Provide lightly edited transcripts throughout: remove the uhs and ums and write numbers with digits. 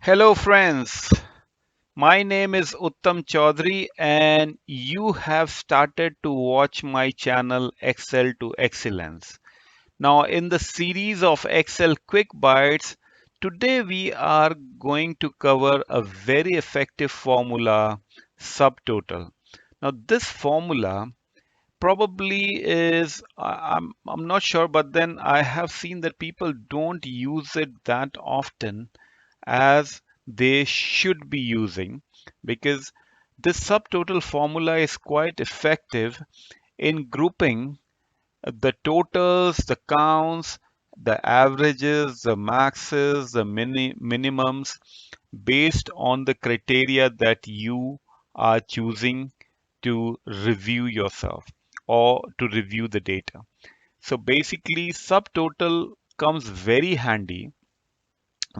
Hello, friends. My name is Uttam Chaudhary, and you have started to watch my channel Excel to Excellence. Now, in the series of Excel Quick Bites, today we are going to cover a very effective formula, subtotal. Now, this formula probably is, I'm not sure, but then I have seen that people don't use it that often as they should be using because this subtotal formula is quite effective in grouping the totals, the counts, the averages, the maxes, the minimums based on the criteria that you are choosing to review yourself or to review the data. So basically, subtotal comes very handy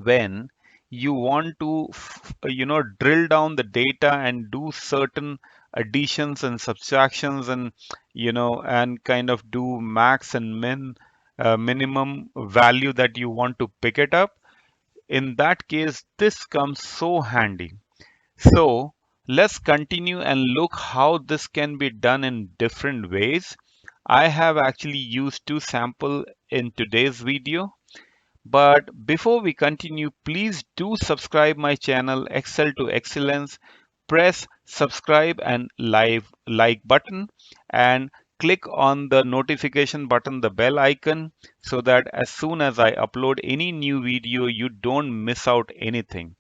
when you want to drill down the data and do certain additions and subtractions and and kind of do max and minimum value that you want to pick it up. In that case, this comes so handy. So let's continue and look how this can be done in different ways. I have actually used two sample in today's video, but before we continue, please do subscribe my channel Excel to Excellence. Press subscribe and like button and click on the notification button, the bell icon, so that as soon as I upload any new video, you don't miss out anything.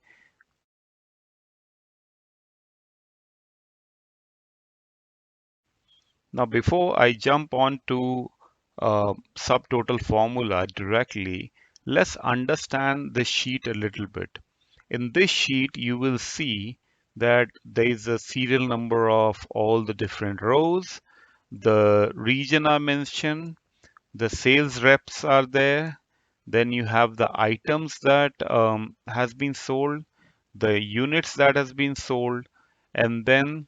Now, before I jump on to subtotal formula directly, let's understand the sheet a little bit. In this sheet, you will see that there is a serial number of all the different rows. The region are mentioned, the sales reps are there. Then you have the items that has been sold, the units that has been sold, and then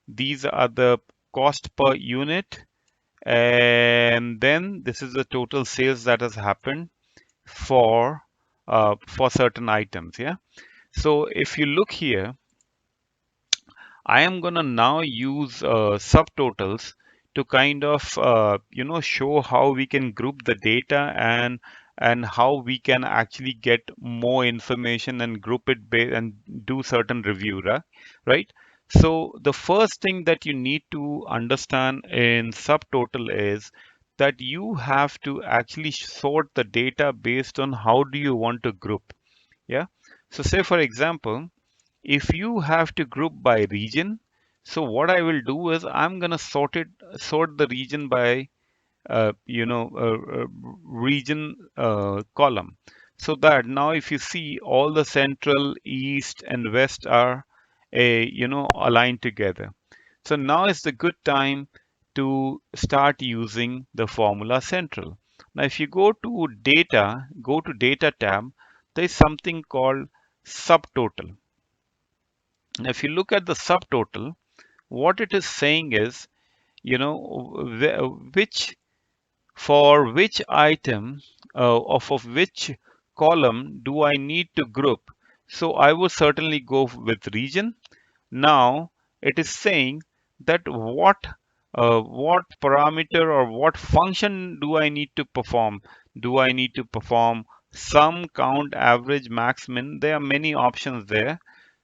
these are the cost per unit. And then this is the total sales that has happened for certain items. Yeah. So if you look here, I am gonna now use subtotals to kind of show how we can group the data and how we can actually get more information and group it and do certain review, right? So the first thing that you need to understand in subtotal is that you have to actually sort the data based on how do you want to group. Yeah. So say for example, if you have to group by region, so what I will do is I'm gonna sort the region by region column, so that now if you see all the central, east, and west are aligned together. So now is the good time to start using the formula central. Now if you go to data tab, there is something called subtotal. Now, if you look at the subtotal, what it is saying is, which for which item of which column do I need to group? So I would certainly go with region. Now it is saying that what parameter or what function do I need to perform? Do I need to perform sum, count, average, max, min? There are many options there.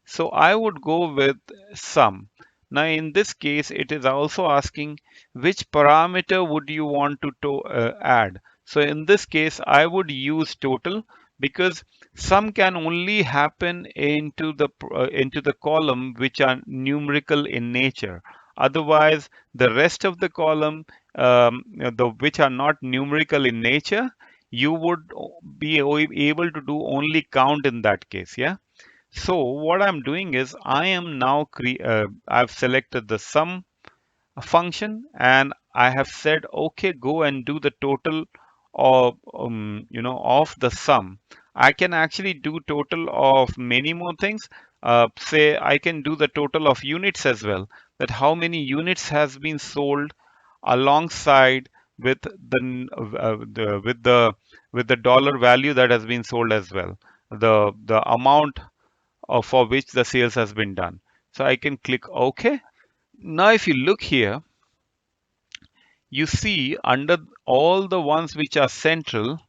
So I would go with sum. Now in this case, it is also asking which parameter would you want to add. So in this case, I would use total because sum can only happen into the column which are numerical in nature. Otherwise, the rest of the column, the which are not numerical in nature, you would be able to do only count in that case. Yeah. So what I'm doing is I've selected the sum function and I have said, okay, go and do the total of the sum. I can actually do total of many more things. Say I can do the total of units as well, that how many units has been sold alongside with the dollar value that has been sold as well. The amount or for which the sales has been done. So I can click OK. Now if you look here, you see under all the ones which are central,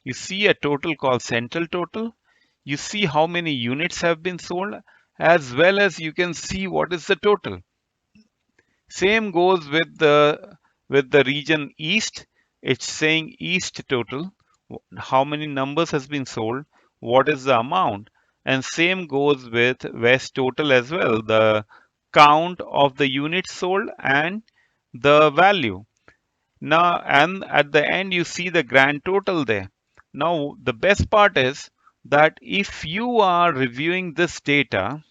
you see a total called central total. You see how many units have been sold, as well as you can see what is the total. Same goes with the region east. It's saying east total, how many numbers has been sold, what is the amount, and same goes with west total as well, the count of the units sold and the value. Now, and at the end, you see the grand total there. Now, the best part is that if you are reviewing this data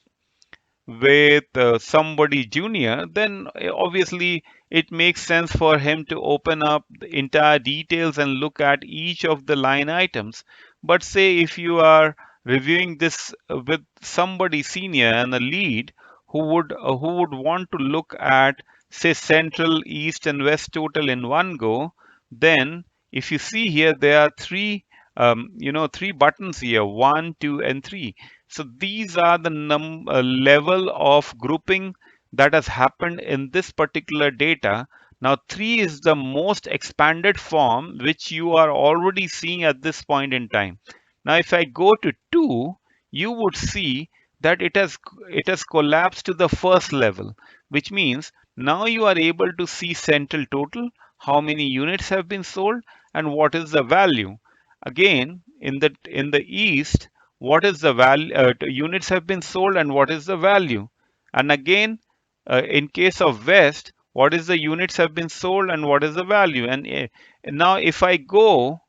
with somebody junior, then obviously it makes sense for him to open up the entire details and look at each of the line items. But say if you are reviewing this with somebody senior and a lead who would want to look at say central, east, and west total in one go, then if you see here there are three buttons here, 1, 2, and 3. So these are the level of grouping that has happened in this particular data. Now 3 is the most expanded form which you are already seeing at this point in time. Now if I go to 2, you would see that it has collapsed to the first level, which means now you are able to see central total, how many units have been sold, and what is the value. Again, in the east, what is the value, units have been sold and what is the value. And again, in case of west, what is the units have been sold and what is the value. And now if I go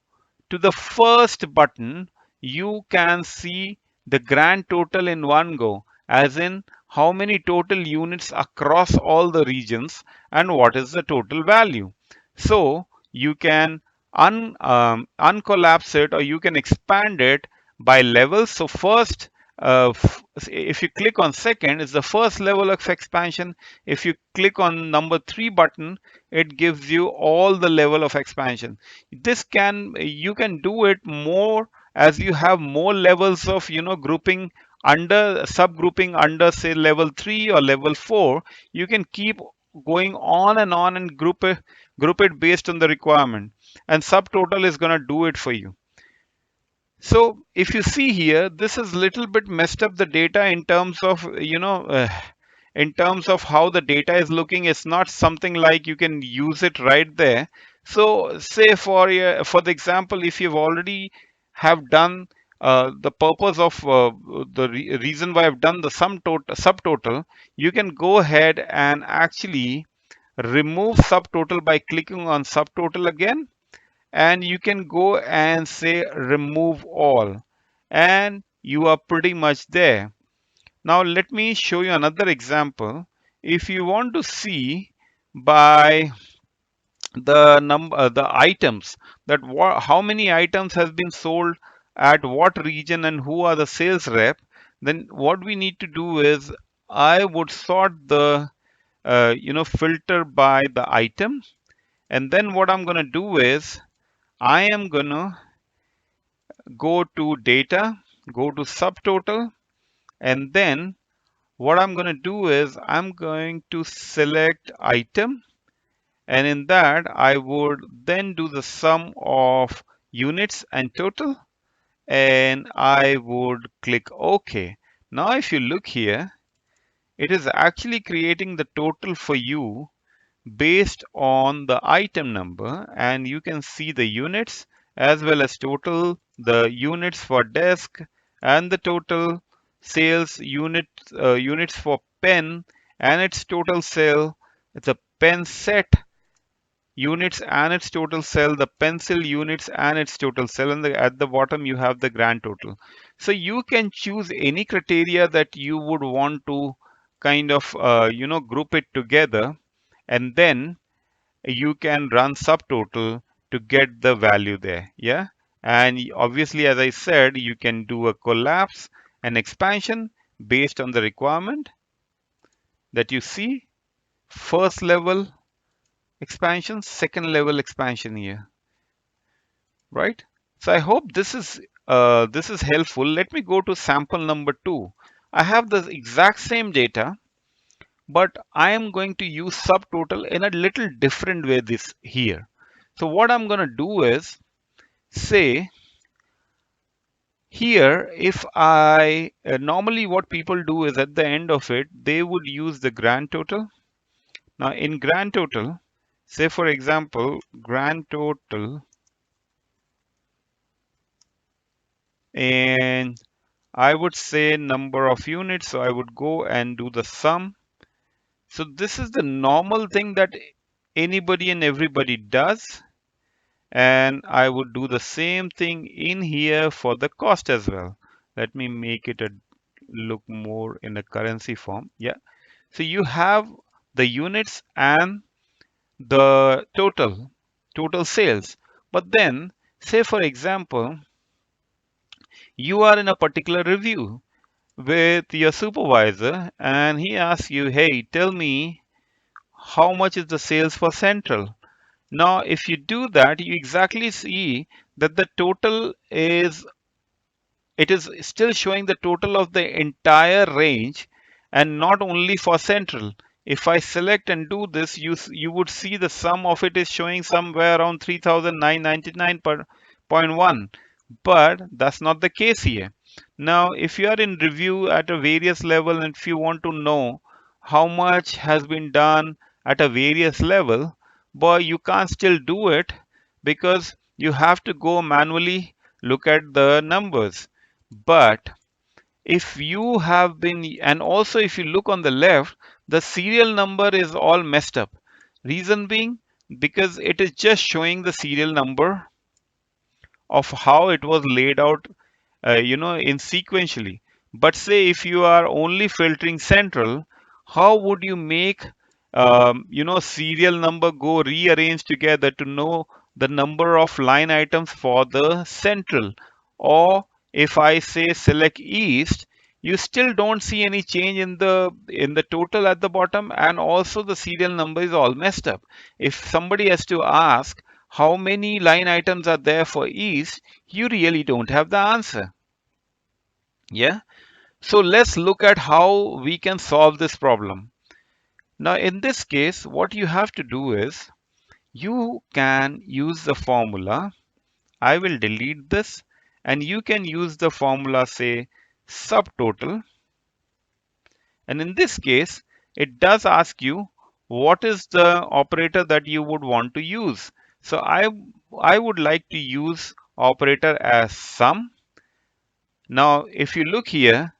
to the first button, you can see the grand total in one go, as in how many total units across all the regions and what is the total value. So you can uncollapse it, or you can expand it by levels. So first, if you click on second, is the first level of expansion. If you click on number 3 button, it gives you all the level of expansion. You can do it more as you have more levels of grouping under subgrouping under say level 3 or level 4. You can keep going on and group it based on the requirement, and subtotal is going to do it for you. So if you see here, this is little bit messed up the data in terms of in terms of how the data is looking. It's not something like you can use it right there. So say for the example, if you've already have done the purpose of the reason why I've done the subtotal, you can go ahead and actually remove subtotal by clicking on subtotal again, and you can go and say remove all, and you are pretty much there. Now let me show you another example. If you want to see by the items, that how many items has been sold at what region and who are the sales rep, then what we need to do is I would sort the filter by the item, and then what I'm going to do is I am going to go to data, go to subtotal, and then what I'm going to do is I'm going to select item, and in that I would then do the sum of units and total, and I would click OK. Now if you look here, it is actually creating the total for you based on the item number, and you can see the units as well as total, the units for desk, and the total sales units for pen and its total sale, the pen set units and its total sale, the pencil units and its total sale, and at the bottom you have the grand total. So you can choose any criteria that you would want to kind of group it together, and then you can run subtotal to get the value there. Yeah. And obviously, as I said, you can do a collapse and expansion based on the requirement that you see. First level expansion, second level expansion here, right? So I hope this is helpful. Let me go to sample number 2. I have the exact same data, but I am going to use subtotal in a little different way this here. So what I'm going to do is say here, if I normally what people do is at the end of it, they would use the grand total. Now in grand total, say for example, grand total, and I would say number of units. So I would go and do the sum. So this is the normal thing that anybody and everybody does. And I would do the same thing in here for the cost as well. Let me make it a look more in a currency form. Yeah. So you have the units and the total sales. But then say for example, you are in a particular review with your supervisor and he asks you, hey, tell me how much is the sales for Central. Now, if you do that, you exactly see that the total is, it is still showing the total of the entire range and not only for Central. If I select and do this, you would see the sum of it is showing somewhere around 3,999.1. But that's not the case here. Now, if you are in review at a various level and if you want to know how much has been done at a various level, but you can't still do it because you have to go manually look at the numbers. But if you have been, and also if you look on the left, the serial number is all messed up. Reason being, because it is just showing the serial number of how it was laid out, in sequentially. But say if you are only filtering central, how would you make, serial number go rearranged together to know the number of line items for the central? Or if I say select east, you still don't see any change in the total at the bottom, and also the serial number is all messed up. If somebody has to ask how many line items are there for east, you really don't have the answer. Yeah. So let's look at how we can solve this problem. Now, in this case, what you have to do is you can use the formula. I will delete this and you can use the formula, say subtotal. And in this case, it does ask you what is the operator that you would want to use. So I would like to use operator as sum. Now, if you look here,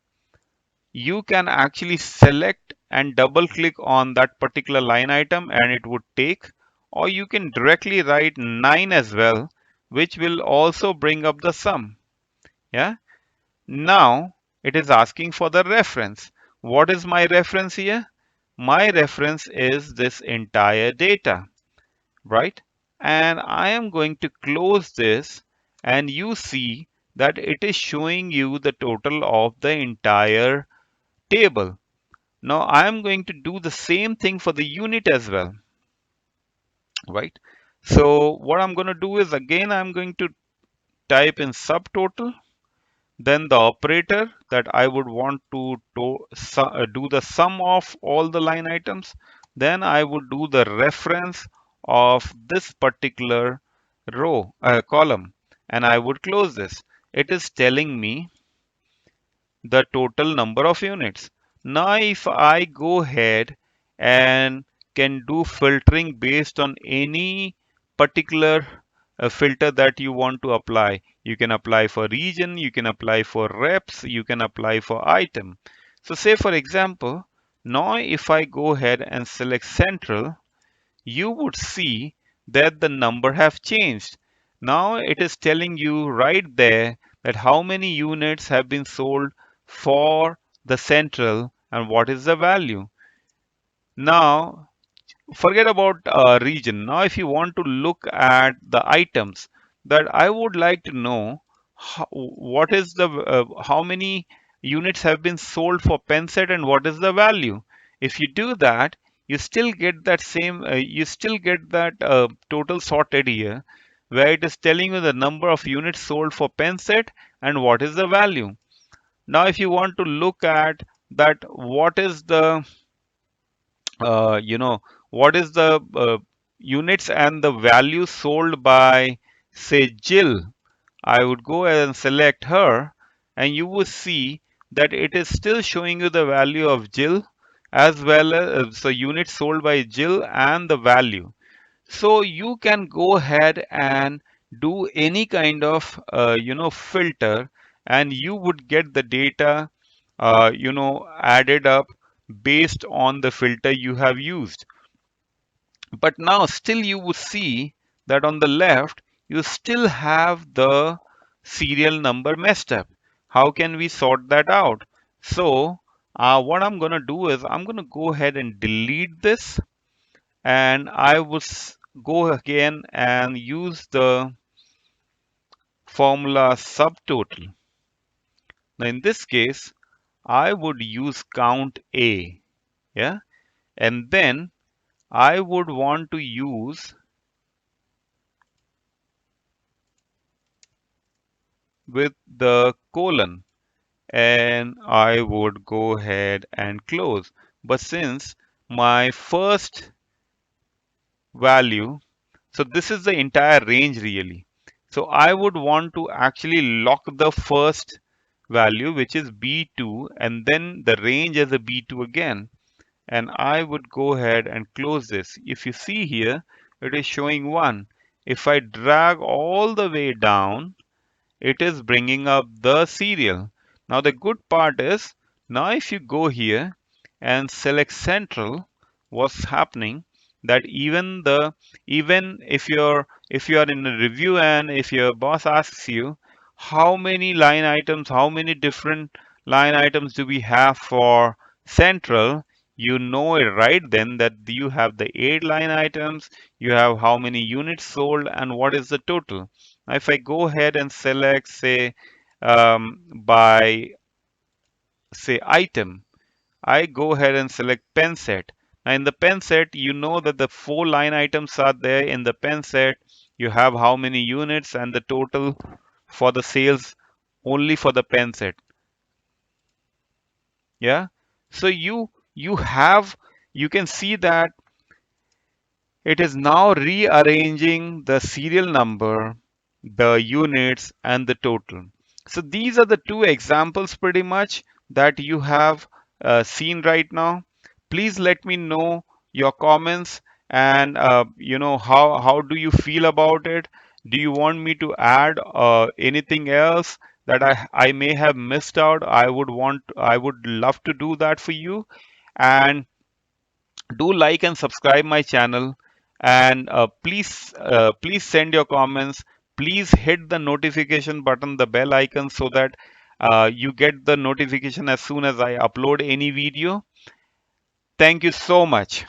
you can actually select and double click on that particular line item and it would take, or you can directly write 9 as well, which will also bring up the sum. Yeah. Now it is asking for the reference. What is my reference here? My reference is this entire data, right? And I am going to close this and you see that it is showing you the total of the entire table. Now I am going to do the same thing for the unit as well, right? So what I'm going to do is again, I'm going to type in subtotal, then the operator that I would want do the sum of all the line items. Then I would do the reference of this particular column, and I would close this. It is telling me the total number of units. Now, if I go ahead and can do filtering based on any particular filter that you want to apply, you can apply for region, you can apply for reps, you can apply for item. So say for example, now if I go ahead and select central, you would see that the number have changed. Now it is telling you right there that how many units have been sold for the central and what is the value. Now forget about region. Now if you want to look at the items, that I would like to know what is the how many units have been sold for pen set and what is the value. If you do that, you still get that same you still get that total sorted here, where it is telling you the number of units sold for pen set and what is the value. Now, if you want to look at that, what is the you know what is the units and the value sold by, say, Jill, I would go ahead and select her, and you would see that it is still showing you the value of Jill, as well as so units sold by Jill and the value. So you can go ahead and do any kind of filter, and you would get the data added up based on the filter you have used. But now still you would see that on the left you still have the serial number messed up. How can we sort that out? So what I'm going to do is I'm going to go ahead and delete this, and I would go again and use the formula subtotal. Now in this case I would use count A, yeah, and then I would want to use with the colon, and I would go ahead and close. But since my first value, so this is the entire range really. So I would want to actually lock the first value, which is B2, and then the range as a B2 again. And I would go ahead and close this. If you see here, it is showing 1. If I drag all the way down, it is bringing up the serial. Now the good part is, now if you go here and select central, what's happening, that even if you're in a review and if your boss asks you how many line items, how many different line items do we have for central, you know it right then that you have the 8 line items, you have how many units sold, and what is the total. Now, if I go ahead and select, say, by, say, item, I go ahead and select pen set. Now, in the pen set, you know that the 4 line items are there in the pen set. You have how many units and the total for the sales only for the pen set. Yeah. So you can see that it is now rearranging the serial number, the units, and the total. So these are the two examples pretty much that you have seen right now. Please let me know your comments, and how do you feel about it? Do you want me to add anything else that I may have missed out? I would love to do that for you. And do like and subscribe my channel, and please send your comments. Please hit the notification button, the bell icon, so that you get the notification as soon as I upload any video. Thank you so much.